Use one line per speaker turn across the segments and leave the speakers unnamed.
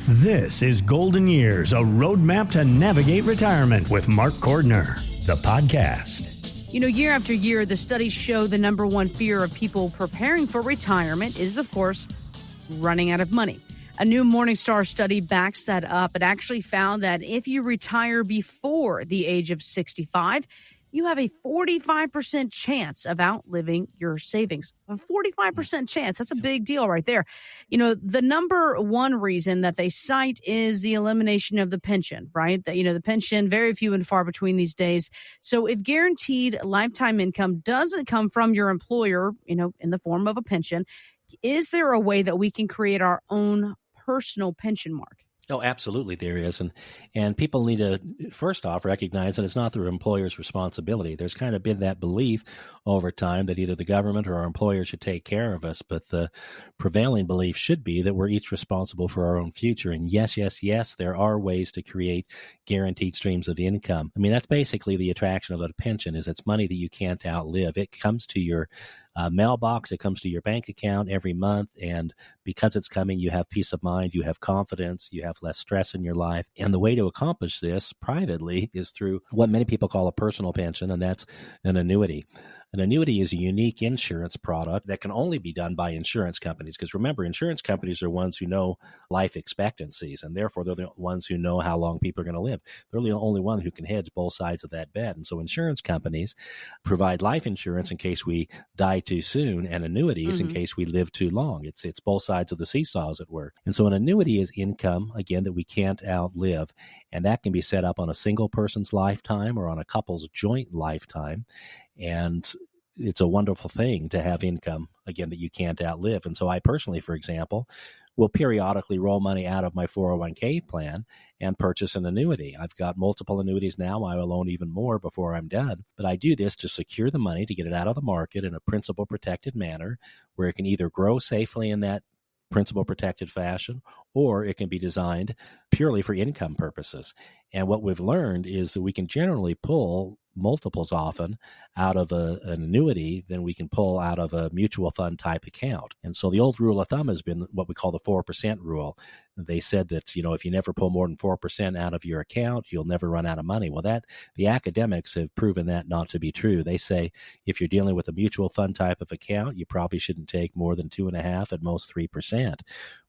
This is Golden Years, a roadmap to navigate retirement with Mark Cordner, the podcast.
You know, year after year, the studies show the number one fear of people preparing for retirement is, of course, running out of money. A new Morningstar study backs that up. It actually found that if you retire before the age of 65, you have a 45% chance of outliving your savings. A 45% chance. That's a big deal right there. You know, the number one reason that they cite is the elimination of the pension, right? The pension, very few and far between these days. So if guaranteed lifetime income doesn't come from your employer, in the form of a pension, is there a way that we can create our own personal pension, Mark?
Oh, absolutely there is. And people need to, first off, recognize that it's not their employer's responsibility. There's kind of been that belief over time that either the government or our employer should take care of us, but the prevailing belief should be that we're each responsible for our own future. And yes, there are ways to create guaranteed streams of income. I mean, that's basically the attraction of a pension, is it's money that you can't outlive. It comes to your mailbox, it comes to your bank account every month, and because it's coming, you have peace of mind, you have confidence, you have less stress in your life. And the way to accomplish this privately is through what many people call a personal pension, and that's an annuity. An annuity is a unique insurance product that can only be done by insurance companies, because remember, insurance companies are ones who know life expectancies, and therefore they're the ones who know how long people are going to live. They're the only one who can hedge both sides of that bet. And so insurance companies provide life insurance in case we die too soon, and annuities in case we live too long. It's both sides of the seesaw, as it were. And so an annuity is income, again, that we can't outlive, and that can be set up on a single person's lifetime or on a couple's joint lifetime. And it's a wonderful thing to have income, again, that you can't outlive. And so I personally, for example, will periodically roll money out of my 401k plan and purchase an annuity. I've got multiple annuities now. I will own even more before I'm done. But I do this to secure the money, to get it out of the market in a principal protected manner where it can either grow safely in that principal protected fashion, or it can be designed purely for income purposes. And what we've learned is that we can generally pull multiples often out of an annuity than we can pull out of a mutual fund type account. And so the old rule of thumb has been what we call the 4% rule. They said that, if you never pull more than 4% out of your account, you'll never run out of money. Well, the academics have proven that not to be true. They say if you're dealing with a mutual fund type of account, you probably shouldn't take more than 2.5%, at most 3%.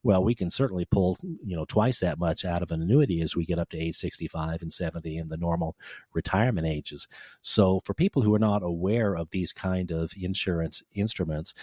Well, we can certainly pull, twice that much out of an annuity as we get up to age 65 and 70 and the normal retirement ages. So for people who are not aware of these kind of insurance instruments,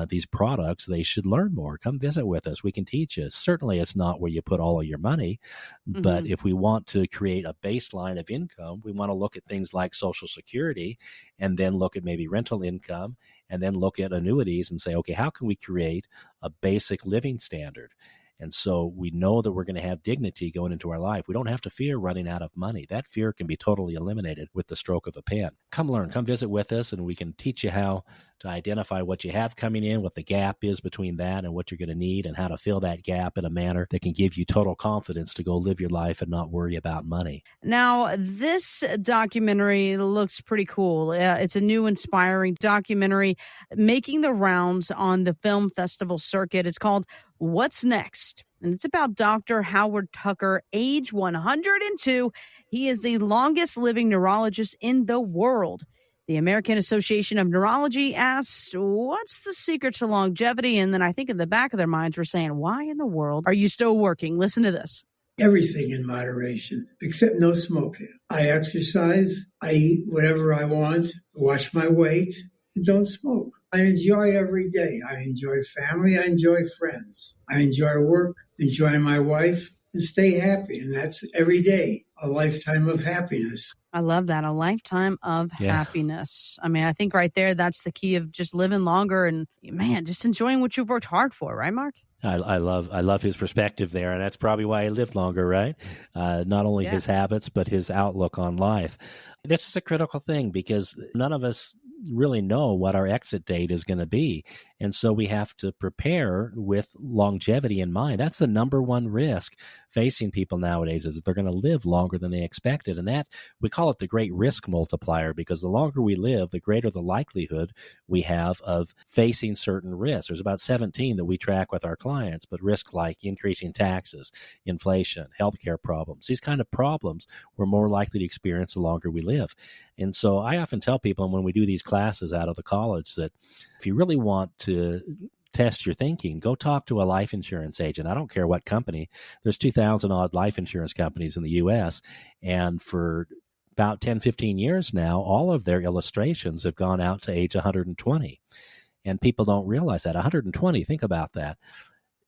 these products, they should learn more. Come visit with us. We can teach you. Certainly it's not where you put all of your money, but if we want to create a baseline of income, we want to look at things like Social Security, and then look at maybe rental income, and then look at annuities and say, okay, how can we create a basic living standard? And so we know that we're going to have dignity going into our life. We don't have to fear running out of money. That fear can be totally eliminated with the stroke of a pen. Come learn, come visit with us, and we can teach you how to identify what you have coming in, what the gap is between that and what you're going to need, and how to fill that gap in a manner that can give you total confidence to go live your life and not worry about money.
Now, this documentary looks pretty cool. It's a new, inspiring documentary making the rounds on the film festival circuit. It's called What's Next? And it's about Dr. Howard Tucker, age 102. He is the longest living neurologist in the world. The American Association of Neurology asked, what's the secret to longevity? And then I think in the back of their minds were saying, why in the world are you still working? Listen to this.
Everything in moderation, except no smoking. I exercise, I eat whatever I want, watch my weight, and don't smoke. I enjoy every day. I enjoy family. I enjoy friends. I enjoy work, enjoy my wife, and stay happy. And that's every day, a lifetime of happiness.
I love that. A lifetime of happiness. I mean, I think right there, that's the key of just living longer and, man, just enjoying what you've worked hard for. Right, Mark?
I love his perspective there, and that's probably why he lived longer, right? Not only his habits, but his outlook on life. This is a critical thing because none of us really know what our exit date is going to be. And so we have to prepare with longevity in mind. That's the number one risk facing people nowadays, is that they're going to live longer than they expected. And that, we call it the great risk multiplier, because the longer we live, the greater the likelihood we have of facing certain risks. There's about 17 that we track with our clients, but risks like increasing taxes, inflation, healthcare problems, these kind of problems we're more likely to experience the longer we live. And so I often tell people when we do these classes out of the college that if you really want to test your thinking, go talk to a life insurance agent. I don't care what company. There's 2,000 odd life insurance companies in the U.S. And for about 10, 15 years now, all of their illustrations have gone out to age 120. And people don't realize that. 120, think about that.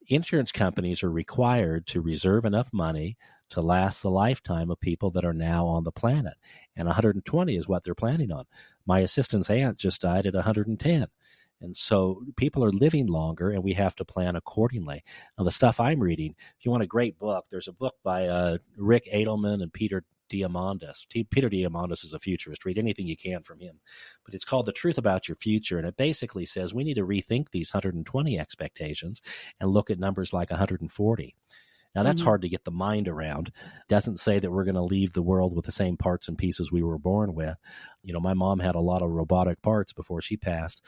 Insurance companies are required to reserve enough money to last the lifetime of people that are now on the planet. And 120 is what they're planning on. My assistant's aunt just died at 110. And so people are living longer, and we have to plan accordingly. Now, the stuff I'm reading, if you want a great book, there's a book by Rick Edelman and Peter Diamandis. Peter Diamandis is a futurist. Read anything you can from him. But it's called The Truth About Your Future, and it basically says we need to rethink these 120 expectations and look at numbers like 140. Now, that's hard to get the mind around. It doesn't say that we're going to leave the world with the same parts and pieces we were born with. You know, my mom had a lot of robotic parts before she passed.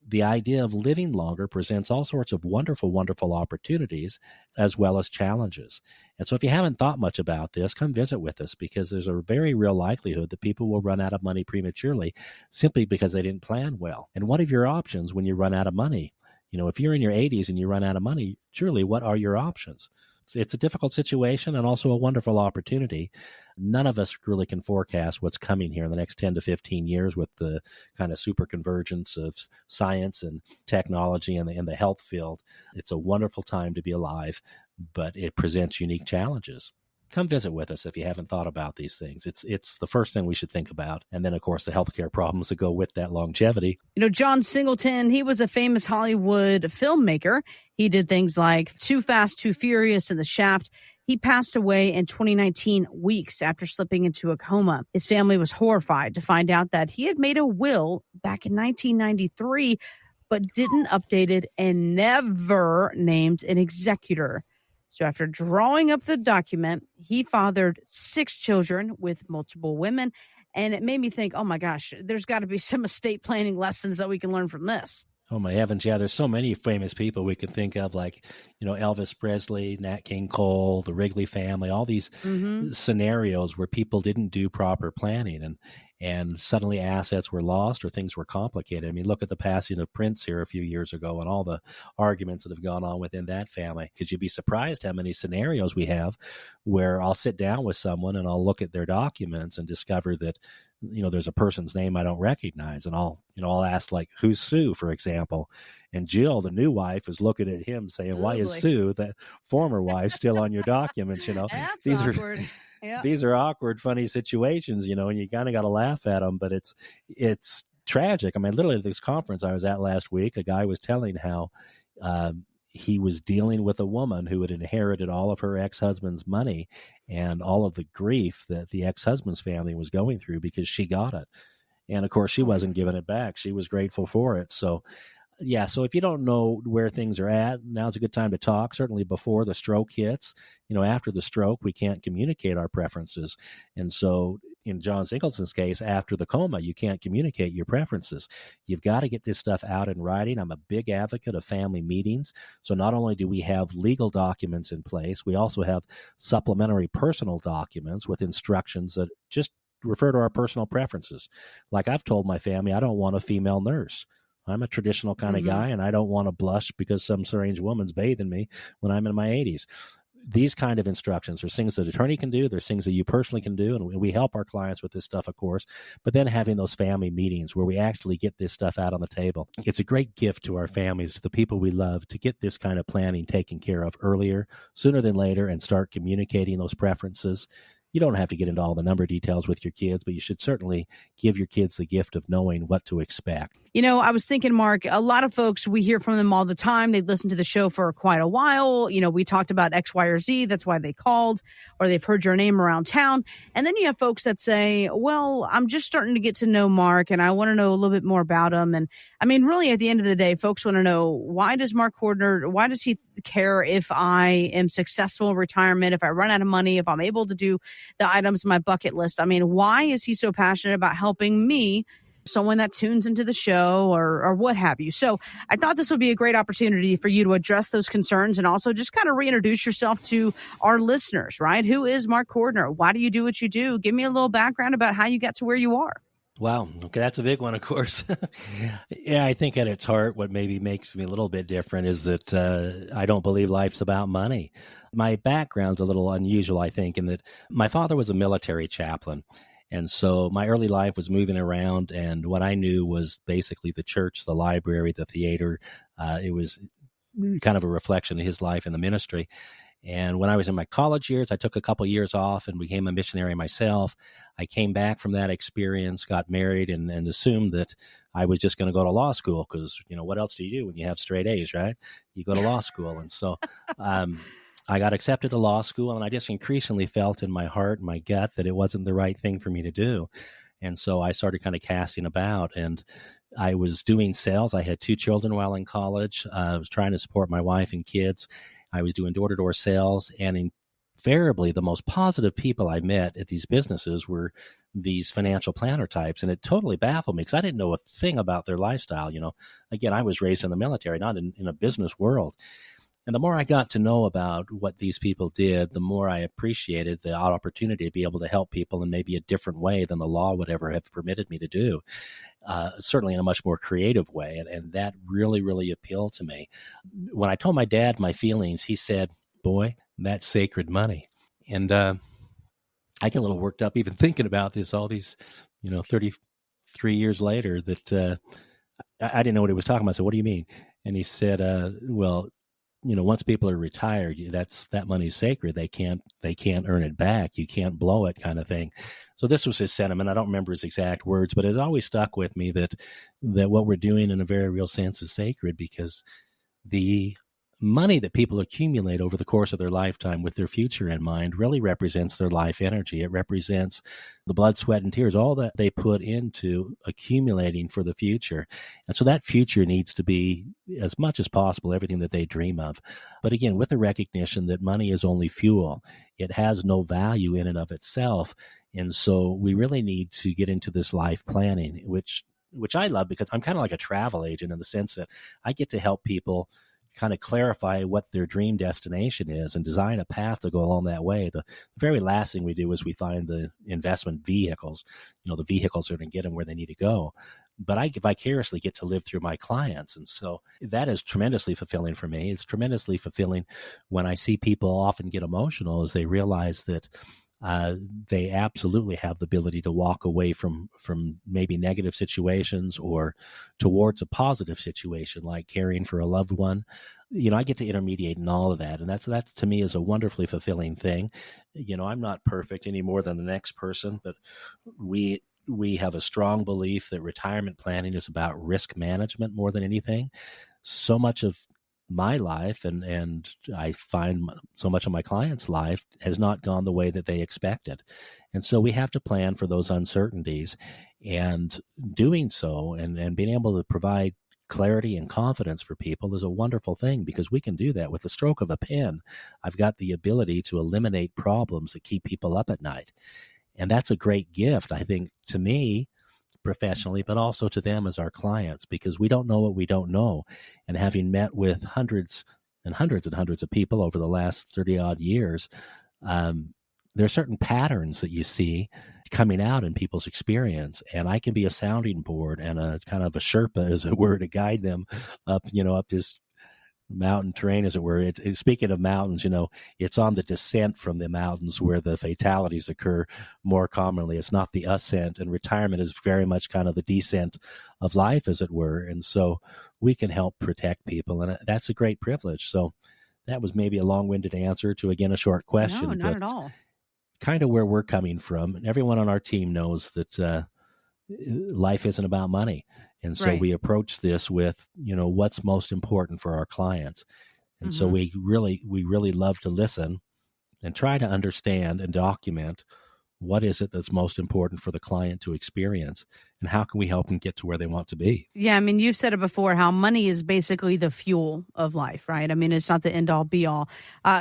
The idea of living longer presents all sorts of wonderful, wonderful opportunities as well as challenges. And so if you haven't thought much about this, come visit with us, because there's a very real likelihood that people will run out of money prematurely simply because they didn't plan well. And what are your options when you run out of money? You know, if you're in your 80s and you run out of money, surely what are your options? It's a difficult situation and also a wonderful opportunity. None of us really can forecast what's coming here in the next 10 to 15 years with the kind of super convergence of science and technology in the health field. It's a wonderful time to be alive, but it presents unique challenges. Come visit with us if you haven't thought about these things. It's the first thing we should think about. And then, of course, the healthcare problems that go with that longevity.
You know, John Singleton, he was a famous Hollywood filmmaker. He did things like Too Fast, Too Furious, and The Shaft. He passed away in 2019, weeks after slipping into a coma. His family was horrified to find out that he had made a will back in 1993, but didn't update it and never named an executor. So after drawing up the document, he fathered 6 children with multiple women. And it made me think, oh my gosh, there's got to be some estate planning lessons that we can learn from this.
Oh my heavens, yeah, there's so many famous people we could think of, like, you know, Elvis Presley, Nat King Cole, the Wrigley family, all these scenarios where people didn't do proper planning and suddenly assets were lost or things were complicated. I mean, look at the passing of Prince here a few years ago and all the arguments that have gone on within that family. Because you'd be surprised how many scenarios we have where I'll sit down with someone and I'll look at their documents and discover that, you know, there's a person's name I don't recognize, and I'll ask, like, who's Sue, for example, and Jill, the new wife, is looking at him saying, why is Sue, the former wife, still on your documents? You know,
that's
these
awkward.
These are awkward, funny situations, you know, and you kind of got to laugh at them, but it's tragic. I mean, literally at this conference I was at last week, a guy was telling how he was dealing with a woman who had inherited all of her ex-husband's money and all of the grief that the ex-husband's family was going through because she got it. And of course, she wasn't giving it back. She was grateful for it. So, yeah, so if you don't know where things are at, now's a good time to talk, certainly before the stroke hits. You know, after the stroke, we can't communicate our preferences. And so in John Singleton's case, after the coma, you can't communicate your preferences. You've got to get this stuff out in writing. I'm a big advocate of family meetings. So not only do we have legal documents in place, we also have supplementary personal documents with instructions that just refer to our personal preferences. Like I've told my family, I don't want a female nurse. I'm a traditional kind of guy, and I don't want to blush because some strange woman's bathing me when I'm in my 80s. These kind of instructions, there's things that attorney can do, there's things that you personally can do, and we help our clients with this stuff, of course, but then having those family meetings where we actually get this stuff out on the table. It's a great gift to our families, to the people we love, to get this kind of planning taken care of earlier, sooner than later, and start communicating those preferences. You don't have to get into all the number details with your kids, but you should certainly give your kids the gift of knowing what to expect.
I was thinking, Mark, a lot of folks, we hear from them all the time. They've listened to the show for quite a while. We talked about X, Y, or Z. That's why they called, or they've heard your name around town. And then you have folks that say, well, I'm just starting to get to know Mark and I want to know a little bit more about him. And I mean, really, at the end of the day, folks want to know, why does Mark Cordner, why does he care if I am successful in retirement, if I run out of money, if I'm able to do the items on my bucket list? I mean, why is he so passionate about helping me, someone that tunes into the show or what have you? So I thought this would be a great opportunity for you to address those concerns and also just kind of reintroduce yourself to our listeners, right? Who is Mark Cordner? Why do you do what you do? Give me a little background about how you got to where you are.
Wow. Okay, that's a big one, of course. Yeah, I think at its heart, what maybe makes me a little bit different is that I don't believe life's about money. My background's a little unusual, I think, in that my father was a military chaplain. And so my early life was moving around, and what I knew was basically the church, the library, the theater. It was kind of a reflection of his life in the ministry. And when I was in my college years, I took a couple years off and became a missionary myself. I came back from that experience, got married, and assumed that I was just going to go to law school because, what else do you do when you have straight A's, right? You go to law school. And so I got accepted to law school, and I just increasingly felt in my heart and my gut that it wasn't the right thing for me to do. And so I started kind of casting about, and I was doing sales. I had 2 children while in college. I was trying to support my wife and kids. I was doing door-to-door sales, and invariably the most positive people I met at these businesses were these financial planner types, and it totally baffled me because I didn't know a thing about their lifestyle. Again, I was raised in the military, not in a business world. And the more I got to know about what these people did, the more I appreciated the opportunity to be able to help people in maybe a different way than the law would ever have permitted me to do, certainly in a much more creative way. And that really, really appealed to me. When I told my dad my feelings, he said, "Boy, that's sacred money." And I get a little worked up even thinking about this all these, 33 years later, that I didn't know what he was talking about. I said, "What do you mean?" And he said, well, once people are retired, that money's sacred. They can't earn it back. You can't blow it, kind of thing. So this was his sentiment. I don't remember his exact words, but it's always stuck with me that what we're doing in a very real sense is sacred, because the money that people accumulate over the course of their lifetime with their future in mind really represents their life energy. It represents the blood, sweat, and tears, all that they put into accumulating for the future. And so that future needs to be, as much as possible, everything that they dream of. But again, with the recognition that money is only fuel. It has no value in and of itself. And so we really need to get into this life planning, which I love, because I'm kind of like a travel agent in the sense that I get to help people kind of clarify what their dream destination is and design a path to go along that way. The very last thing we do is we find the investment vehicles, the vehicles that are going to get them where they need to go. But I vicariously get to live through my clients. And so that is tremendously fulfilling for me. It's tremendously fulfilling when I see people often get emotional as they realize that they absolutely have the ability to walk away from maybe negative situations or towards a positive situation, like caring for a loved one. I get to intermediate in all of that. And that to me is a wonderfully fulfilling thing. I'm not perfect any more than the next person, but we have a strong belief that retirement planning is about risk management more than anything. So much of my life, and I find so much of my clients' life, has not gone the way that they expected. And so we have to plan for those uncertainties, and doing so and being able to provide clarity and confidence for people is a wonderful thing, because we can do that with the stroke of a pen. I've got the ability to eliminate problems that keep people up at night. And that's a great gift, I think, to me professionally, but also to them as our clients, because we don't know what we don't know. And having met with hundreds and hundreds and hundreds of people over the last 30 odd years, there are certain patterns that you see coming out in people's experience. And I can be a sounding board and a kind of a Sherpa, as it were, to guide them up this mountain terrain, as it were. Speaking of mountains, it's on the descent from the mountains where the fatalities occur more commonly. It's not the ascent, and retirement is very much kind of the descent of life, as it were. And so we can help protect people, and that's a great privilege. So that was maybe a long-winded answer to, again, a short question.
No, not at all.
kind of where we're coming from. Everyone on our team knows that life isn't about money. And so
Right.
we approach this with, what's most important for our clients. And so
Mm-hmm.
we really love to listen and try to understand and document what is it that's most important for the client to experience, and how can we help them get to where they want to be.
Yeah, I mean, you've said it before, how money is basically the fuel of life, right? I mean, it's not the end all be all.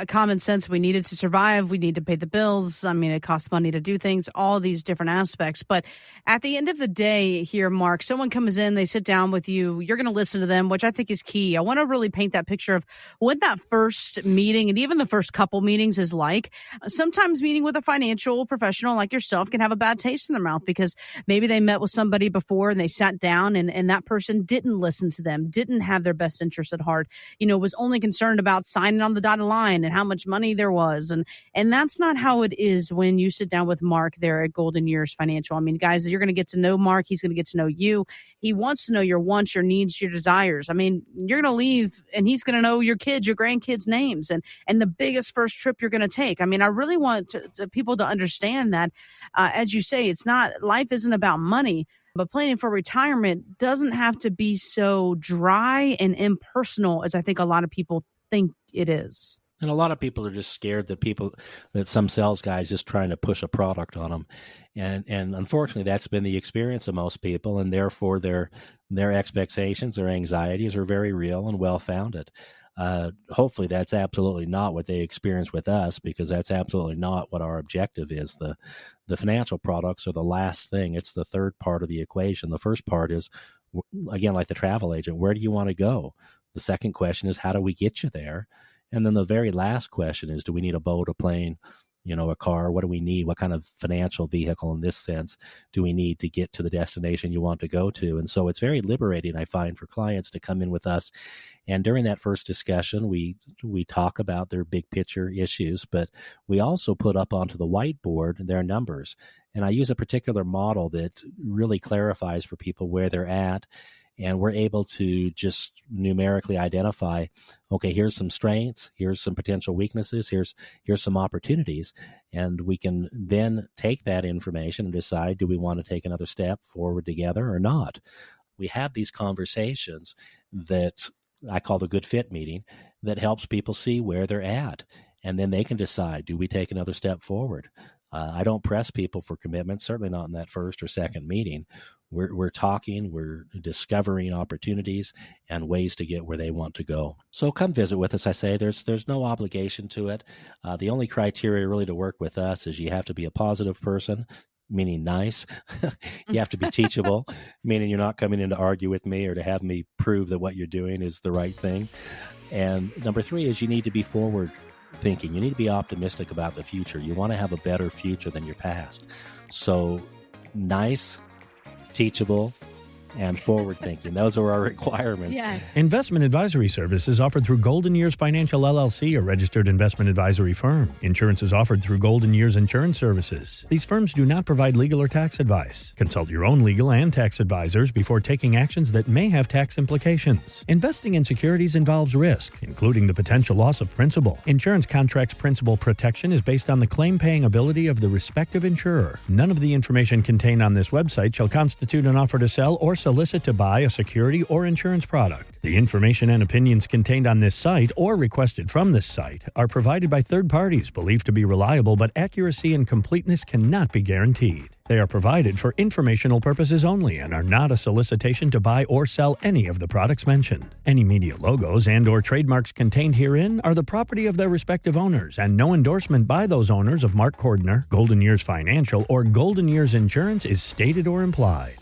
Common sense, we need it to survive. We need to pay the bills. I mean, it costs money to do things, all these different aspects. But at the end of the day here, Mark, someone comes in, they sit down with you, you're going to listen to them, which I think is key. I want to really paint that picture of what that first meeting and even the first couple meetings is like. Sometimes meeting with a financial professional like yourself can have a bad taste in their mouth because maybe they met with somebody before and they sat down and that person didn't listen to them, didn't have their best interest at heart, was only concerned about signing on the dotted line and how much money there was. And that's not how it is when you sit down with Mark there at Golden Years Financial. I mean, guys, you're going to get to know Mark. He's going to get to know you. He wants to know your wants, your needs, your desires. I mean, you're going to leave and he's going to know your kids, your grandkids' names and the biggest first trip you're going to take. I mean, I really want people to understand that, as you say, life isn't about money. But planning for retirement doesn't have to be so dry and impersonal as I think a lot of people think it is.
And a lot of people are just scared that some sales guys just trying to push a product on them. And unfortunately, that's been the experience of most people. And therefore, their expectations, their anxieties are very real and well-founded. Hopefully that's absolutely not what they experience with us, because that's absolutely not what our objective is. The financial products are the last thing. It's the third part of the equation. The first part is, again, like the travel agent, where do you want to go? The second question is, how do we get you there? And then the very last question is, do we need a boat, a plane, a car? What do we need? What kind of financial vehicle in this sense do we need to get to the destination you want to go to? And so it's very liberating, I find, for clients to come in with us. And during that first discussion, we talk about their big picture issues, but we also put up onto the whiteboard their numbers. And I use a particular model that really clarifies for people where they're at. And we're able to just numerically identify, okay, here's some strengths, here's some potential weaknesses, here's some opportunities. And we can then take that information and decide, do we want to take another step forward together or not? We have these conversations that I call the good fit meeting that helps people see where they're at. And then they can decide, do we take another step forward? I don't press people for commitments, certainly not in that first or second meeting. We're talking, we're discovering opportunities and ways to get where they want to go. So come visit with us. I say there's no obligation to it. The only criteria really to work with us is you have to be a positive person, meaning nice. You have to be teachable, meaning you're not coming in to argue with me or to have me prove that what you're doing is the right thing. And number 3 is you need to be forward thinking. You need to be optimistic about the future. You want to have a better future than your past. So nice, teachable, and forward thinking. Those are our requirements.
Yeah.
Investment advisory services offered through Golden Years Financial LLC, a registered investment advisory firm. Insurance is offered through Golden Years Insurance Services. These firms do not provide legal or tax advice. Consult your own legal and tax advisors before taking actions that may have tax implications. Investing in securities involves risk, including the potential loss of principal. Insurance contracts principal protection is based on the claim-paying ability of the respective insurer. None of the information contained on this website shall constitute an offer to sell or solicit to buy a security or insurance product. The information and opinions contained on this site or requested from this site are provided by third parties believed to be reliable, but accuracy and completeness cannot be guaranteed. They are provided for informational purposes only and are not a solicitation to buy or sell any of the products mentioned. Any media logos and or trademarks contained herein are the property of their respective owners, and no endorsement by those owners of Mark Cordner, Golden Years Financial, or Golden Years Insurance is stated or implied.